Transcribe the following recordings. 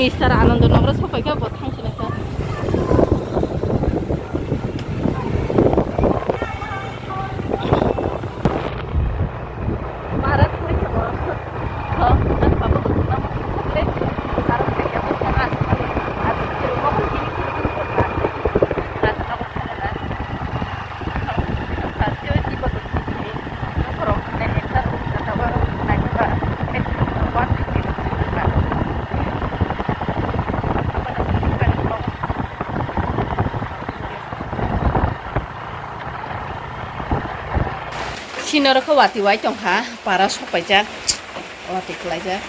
स्टार आनन्दनगर सफैखा बहा थांसोनायखा Sinoro ko wati wai tong ha para sopaijak wati kelaijak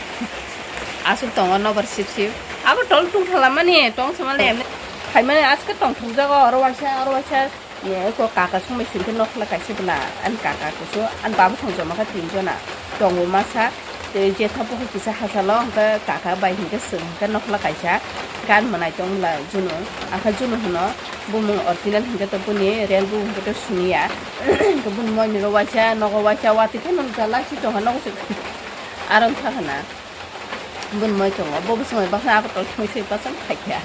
asuk tongo nobar sip sip abo tol tung thalamani tong samale khaimane aske tong thungjago oro waisa ye ko kaka sumai sinte nokla kaise bla an kaka kuso an babu songjo maka tinjona tongo masa te je thapo ko kisa hasalo ka kaka bai hinga sung ka nokla kaisa kan manai tong la juno aka juno hono bumung original hinga to puni real bu hinga to sunia kebun mo ni wacha no wacha wati kan jala si to hono se aron thana bun mo to bo bu samai ba na ko to se pasan khaikya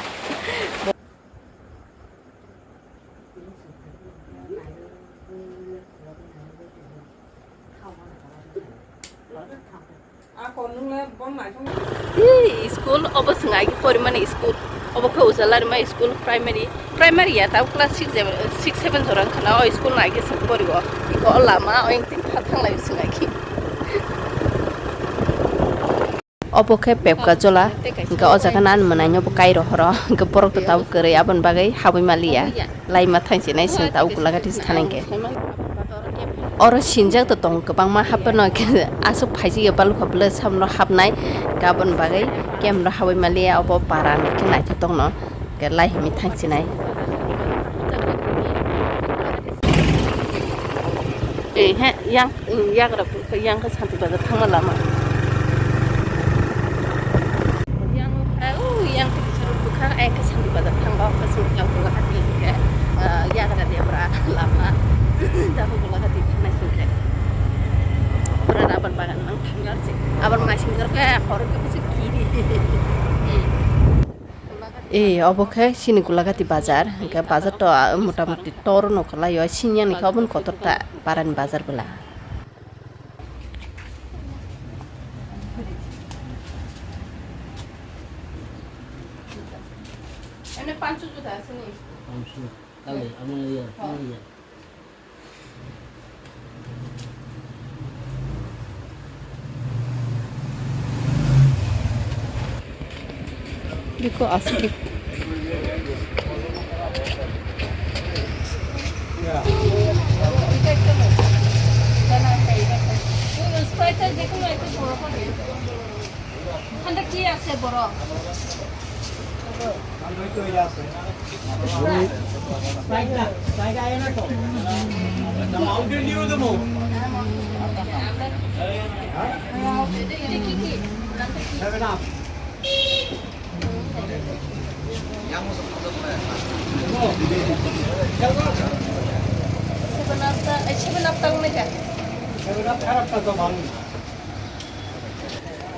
school obo sengai porimane school obo ko usalar ma school primary ya ta class 6 7 jorang khana o school na ge sab poribo ko lama o engtin khathang lai sengai ki obo ke pepka jola ga o jaga nan manai no kai ro horo ga porok to taw kare abon bagai habai malia lai ma thainse nai sing taw kulaga tis thanengke oro sinjak to tong kebang ma hapno ke asuk phaiji ge balu khabla samno hapnai gabon bagai kem ro habai malia obo paran ke nai to tong no ke lai mi thangsi nai he yang ra ko yang ka santi bazar thangma lama yang disuruh bukan ke santi bazar thangba ka sing yang ko hati ke ya ka dia bra lama dah ko la hati nai sing ke aban bagan nang tanggar sih aban masing ke hor ke sing kiri obokhe sini gulagati bazar ga bazar to motamoti tor no kala yo sinya ni khabun kotota paran bazar bela ene 500 juta sini 500 kali amul ya Diko asli. Anda kia se boro. Saya enak kok. Mau dia new demo.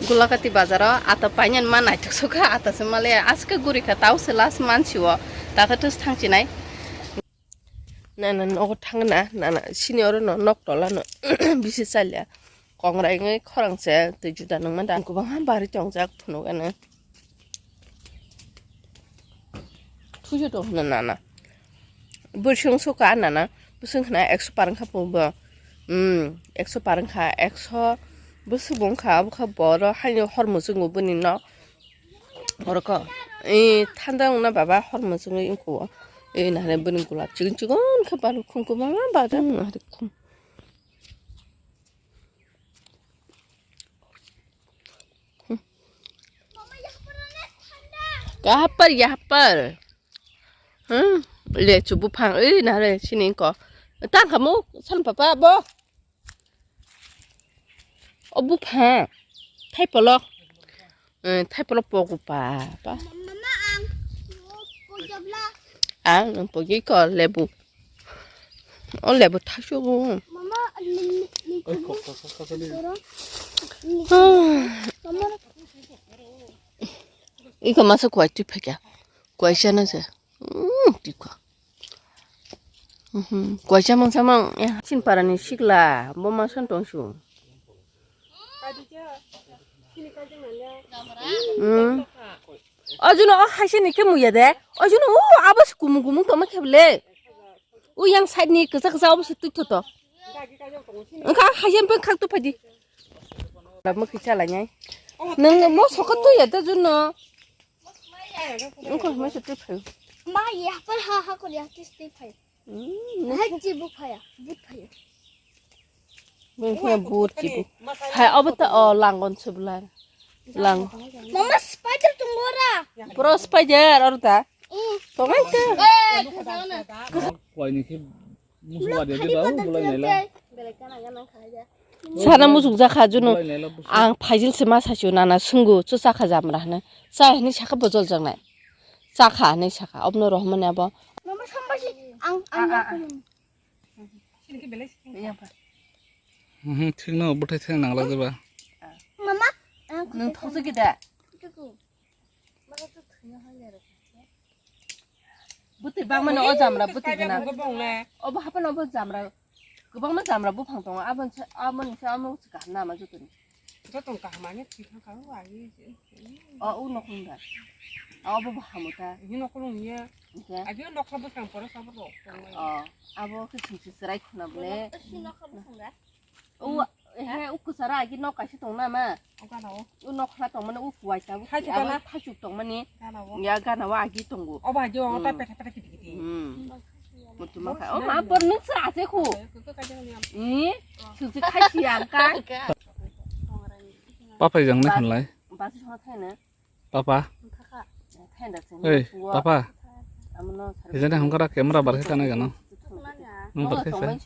Gulakati bazar atau panjang mana itu suka atas semalia aska guri kata selas mansiwo tak terus tangcinai nana nok tangna nana sini orang nok tola no bisa saja kongrai ngai korang saya 7 juta nang mandan ku bang bari jongjak puno kana tujuh tuh nana bersung suka nana bersung kena 100 parang kapo 100 parang ka 100 bersubung ka buka boro hanya hormozung ubuni no oroko tandang na baba hormozung ingko nana buning gulap cigun ka balu kunku mama badam ngari kum Gapar le cubu pang nare sini ko tang kamu san papa bo obu pang thai polok poku pa mama ang pojabla pogi ko lebu lebu thasyo mama 이거 맛을 구할 줄 패야. 구하시는데. 뒤거. 구하시면 사망 야 신바라니 식라 뭐만 선동수. 어준어 하시니 게 뭐야 돼? 어준어 아버지 구멍구멍 또 막 해볼래. 양 사이니 그사 아버지 뜯었어. 가 하신 번 각도 파디. 뭐 그ቻ라냐? 너는 뭐 속았도 얘다 주노. 이거 뭐서 뜯어요. 마이 아빠 하고 야 뜯어요. 할지 못 파야. 못 파요. 그냥 부었지. 할 어부터 랑건 쳐불라. 랑. 엄마 스파이더 동거라. 프로 스파이더 알았다. 동아이 때. Quay này khi musuh ada di bawah mulai nela. 사람 무슨 자카주노 Mulai nela bus. 앙 파질스 마사슈 나나 승구 쫓아가 잡으라는 사이니 샤카 버절장네 자카네 샤카 업노로 하면 해봐 엄마 선바시 안 Thing nó bút hay thing nặng là gì vậy? 엄마 능 터득이다 그리고 부티 방만 어잠라 부티구나 어버 하번 어버 잠라 그방만 잠라 부팡동 아번 아무 나마 주더니 우노군가 어버 하모다 아버 그 진짜 쓰라이구나 보네 해 우쿠사라 아기 너까지 동나마 우노크라 동만 우쿠와이다 아버 타죽 동만이 야가나와 아기 동고 뭐좀 가 아버 능스 아세고 thực khách hàng cái Papa yang nih mulai. bà sẽ cho thay nữa Papa. thay được Hey, Papa. Jadi nih hongkara kamera barke tanah kan? Barke saya.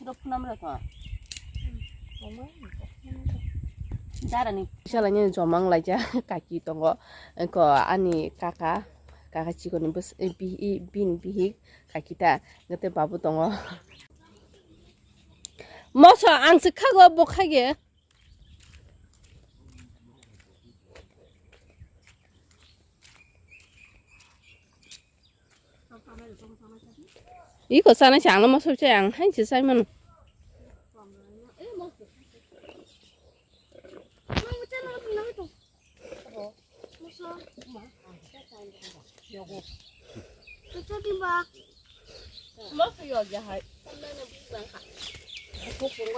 자라니 샤라니 조망 라자 까기 동거 그 아니 까까 지고는 빈 비히 까기다 그때 바보 동거 뭐서 안스카고 복하게 이거 사는 장로 뭐 솔직히 한지 살면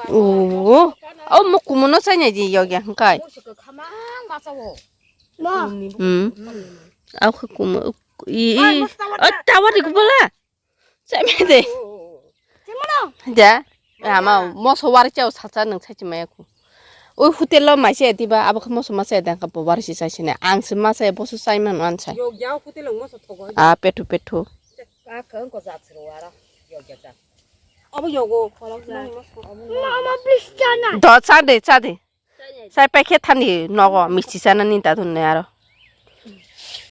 오, 뭐 구멍 사냐지 여기 한 가이. 아, 그 구멍 따와리 그 볼라. 쌤이데. 자, 아마 뭐 소와리 짜 사자는 찾지 말고. 호텔로 마셔야 돼봐. 아버 그 무슨 마셔야 돼가 보바르시 사시네. 앙스 마셔야 보수 사이면 완차. 아, 페투. 아, 그런 거 자체로 와라. 여기 자. 어머 요거. 엄마 비슷하나 더 싸대. 살 빼게 탄디 너거 미치사는 인다 돈네 알아.